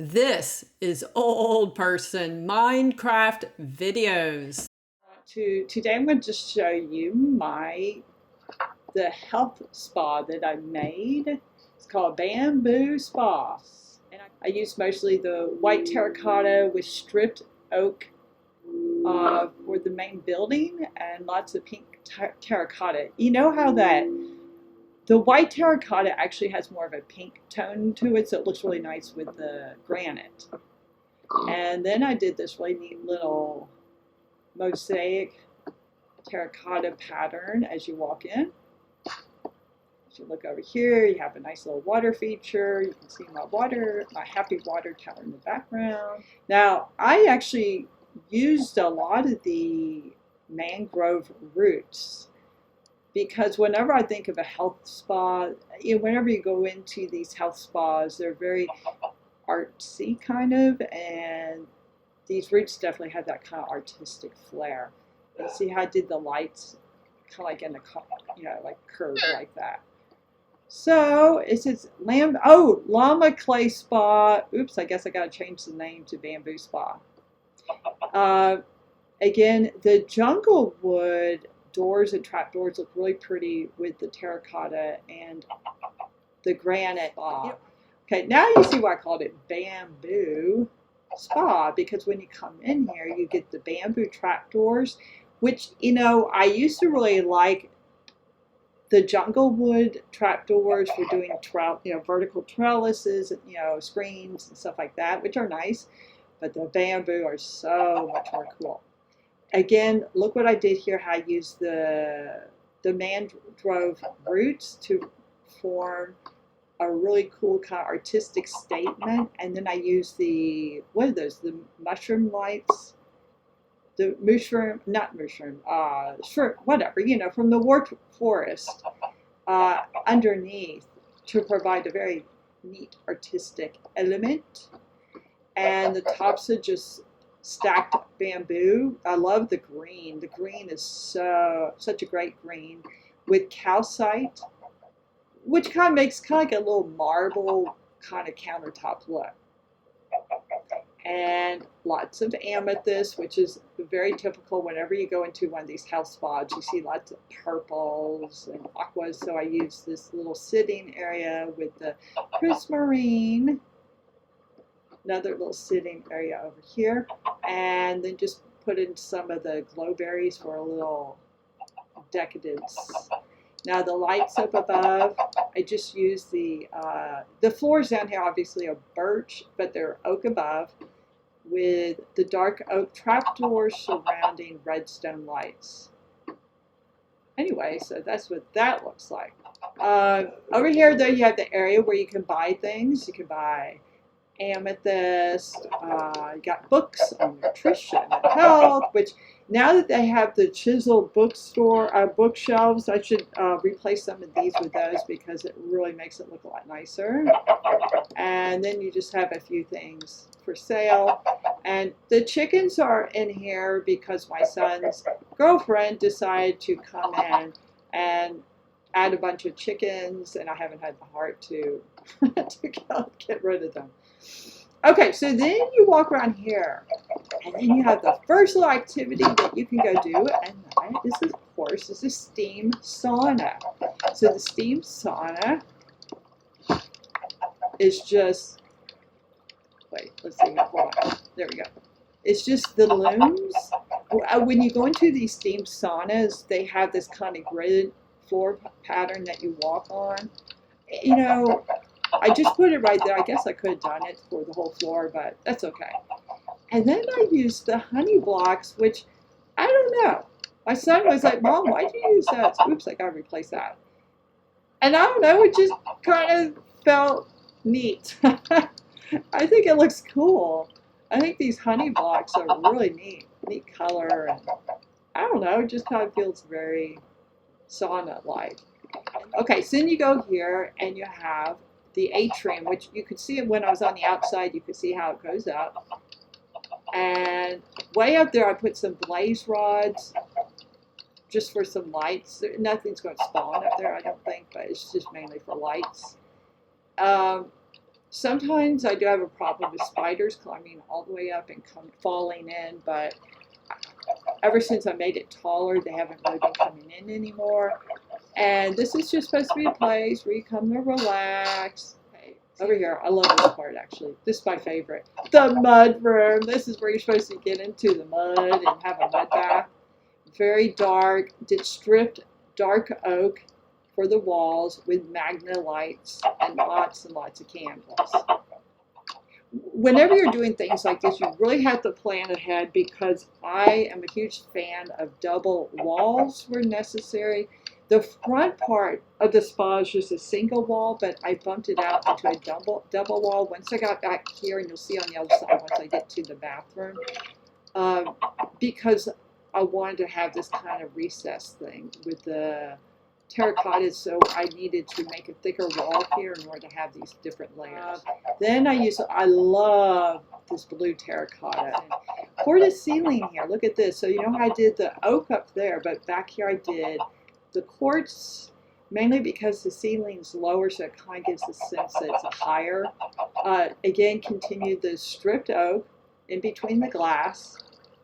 This is old person Minecraft videos. Today I'm going to show you the health spa that I made. It's called Bamboo Spa. And I use mostly the white terracotta with stripped oak for the main building and lots of pink terracotta. You know how the white terracotta actually has more of a pink tone to it, so it looks really nice with the granite. And then I did this really neat little mosaic terracotta pattern as you walk in. As you look over here, you have a nice little water feature. You can see my happy water tower in the background. Now, I actually used a lot of the mangrove roots because whenever I think of a health spa, whenever you go into these health spas, they're very artsy kind of, and these roots definitely have that kind of artistic flair. And see how I did the lights kind of like in a like curved like that. So it says Llama Clay Spa. Oops, I guess I got to change the name to Bamboo Spa. Again, the jungle wood doors and trap doors look really pretty with the terracotta and the granite spa. Okay, now you see why I called it Bamboo Spa, because when you come in here, you get the bamboo trapdoors, which, I used to really like the jungle wood trapdoors for doing vertical trellises, screens and stuff like that, which are nice, but the bamboo are so much more cool. Again, look what I did here, how I used the mangrove roots to form a really cool kind of artistic statement. And then I used the mushroom lights, shrimp, whatever, from the forest underneath to provide a very neat artistic element. And the tops are just stacked bamboo. I love the green. The green is such a great green with calcite, which kind of makes like a little marble kind of countertop look. And lots of amethyst, which is very typical whenever you go into one of these health spas. You see lots of purples and aquas. So I use this little sitting area with the prismarine. Another little sitting area over here. And then just put in some of the glowberries for a little decadence. Now the lights up above, I just use the floors down here obviously are birch, but they're oak above with the dark oak trapdoors surrounding redstone lights. Anyway, so that's what that looks like. Over here though, you have the area where you can buy things. You can buy amethyst, you got books on nutrition and health, which now that they have the chiseled bookshelves, I should replace some of these with those because it really makes it look a lot nicer. And then you just have a few things for sale. And the chickens are in here because my son's girlfriend decided to come in and add a bunch of chickens, and I haven't had the heart to get rid of them. Okay, so then you walk around here, and then you have the first little activity that you can go do, and that is steam sauna. So the steam sauna is just, let's see, hold on, there we go. It's just the looms. When you go into these steam saunas, they have this kind of gridded floor pattern that you walk on. I just put it right there. I guess I could have done it for the whole floor, but that's okay. And then I used the honey blocks, which I don't know. My son was like, "Mom, why do you use that?" Oops, I gotta replace that. And I don't know, it just kind of felt neat. I think it looks cool. I think these honey blocks are really neat color. And I don't know, it just kind of feels very sauna-like. Okay, so then you go here and you have the atrium, which you could see it when I was on the outside. You could see how it goes up. And way up there, I put some blaze rods just for some lights. Nothing's going to spawn up there, I don't think, but it's just mainly for lights. Sometimes I do have a problem with spiders climbing all the way up and falling in, but ever since I made it taller, they haven't really been coming in anymore. And this is just supposed to be a place where you come to relax. Okay, over here, I love this part actually. This is my favorite. The mud room. This is where you're supposed to get into the mud and have a mud bath. Very dark. Did stripped dark oak for the walls with magna lights and lots of candles. Whenever you're doing things like this, you really have to plan ahead, because I am a huge fan of double walls where necessary. The front part of the spa is just a single wall, but I bumped it out into a double wall. Once I got back here, and you'll see on the other side once I get to the bathroom, because I wanted to have this kind of recess thing with the terracotta, so I needed to make a thicker wall here in order to have these different layers. Then I love this blue terracotta. And for the ceiling here, look at this. So you know how I did the oak up there, but back here I did the quartz, mainly because the ceiling's lower, so it kind of gives the sense that it's higher. Again, continued the stripped oak in between the glass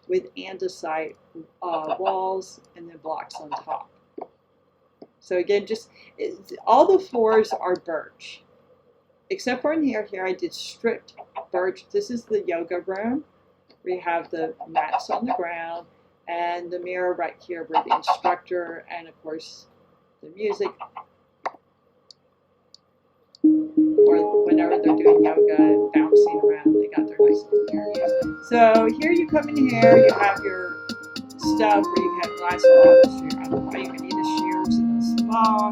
with andesite walls and then blocks on top. So again, just all the floors are birch, except for in here. Here I did stripped birch. This is the yoga room. We have the mats on the ground and the mirror right here where the instructor and of course the music, or whenever they're doing yoga and bouncing around, they got their nice little mirror. So here you come in here, you have your stuff where you have glass bottles. I don't know why you would need a shears in a spa.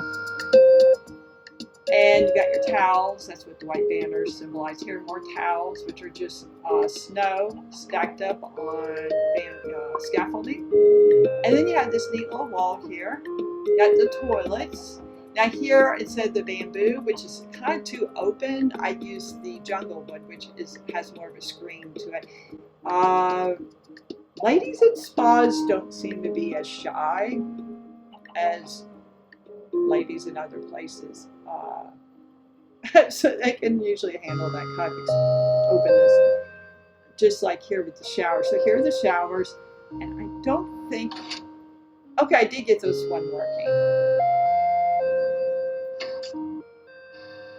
And you got your towels. That's what the white banners symbolize here. More towels, which are just snow stacked up on scaffolding. And then you have this neat little wall here. You got the toilets. Now here it said the bamboo, which is kind of too open. I used the jungle wood, which has more of a screen to it. Ladies in spas don't seem to be as shy as ladies in other places. So they can usually handle that kind of openness. Just like here with the showers. So here are the showers, and I don't think, okay, I did get this one working.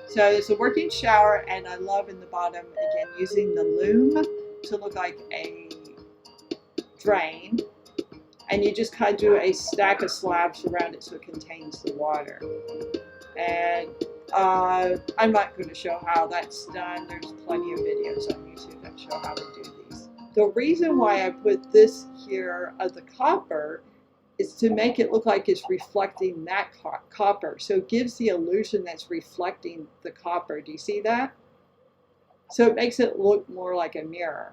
So it's a working shower, and I love in the bottom, again, using the loom to look like a drain. And you just kind of do a stack of slabs around it so it contains the water. And I'm not going to show how that's done. There's plenty of videos on YouTube that show how to do these. The reason why I put this here of the copper is to make it look like it's reflecting that copper. So it gives the illusion that's reflecting the copper. Do you see that? So it makes it look more like a mirror.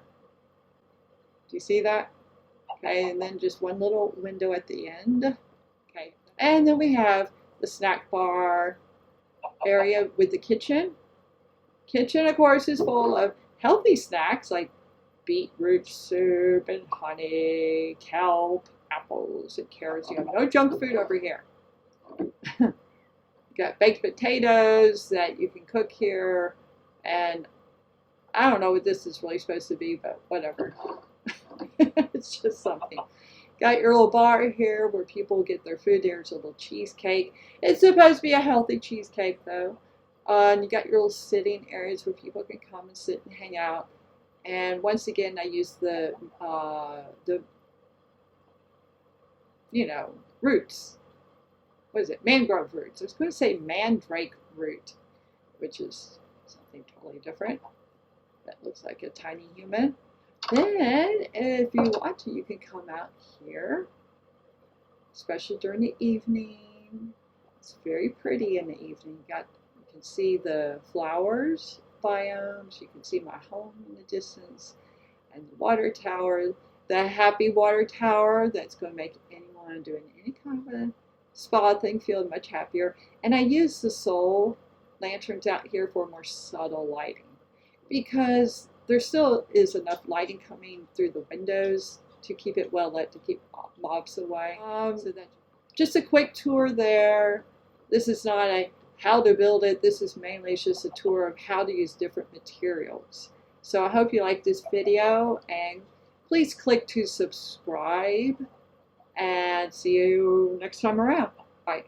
Do you see that? Okay, and then just one little window at the end. Okay, and then we have the snack bar area with the kitchen. Kitchen, of course, is full of healthy snacks like beetroot soup and honey, kelp, apples, and carrots. You have no junk food over here. You got baked potatoes that you can cook here, and I don't know what this is really supposed to be, but whatever. It's just something. Got your little bar here where people get their food. There's a little cheesecake. It's supposed to be a healthy cheesecake, though. And you got your little sitting areas where people can come and sit and hang out. And once again, I use the roots. What is it? Mangrove roots. I was going to say mandrake root, which is something totally different. That looks like a tiny human. Then, if you want to, you can come out here, especially during the evening. It's very pretty in the evening. You can see the flowers biomes. You can see my home in the distance, and the water tower, the happy water tower. That's going to make anyone doing any kind of a spa thing feel much happier. And I use the soul lanterns out here for more subtle lighting, because there still is enough lighting coming through the windows to keep it well lit, to keep moths away. So that, just a quick tour there. This is not a how to build it. This is mainly just a tour of how to use different materials. So I hope you like this video, and please click to subscribe, and see you next time around. Bye.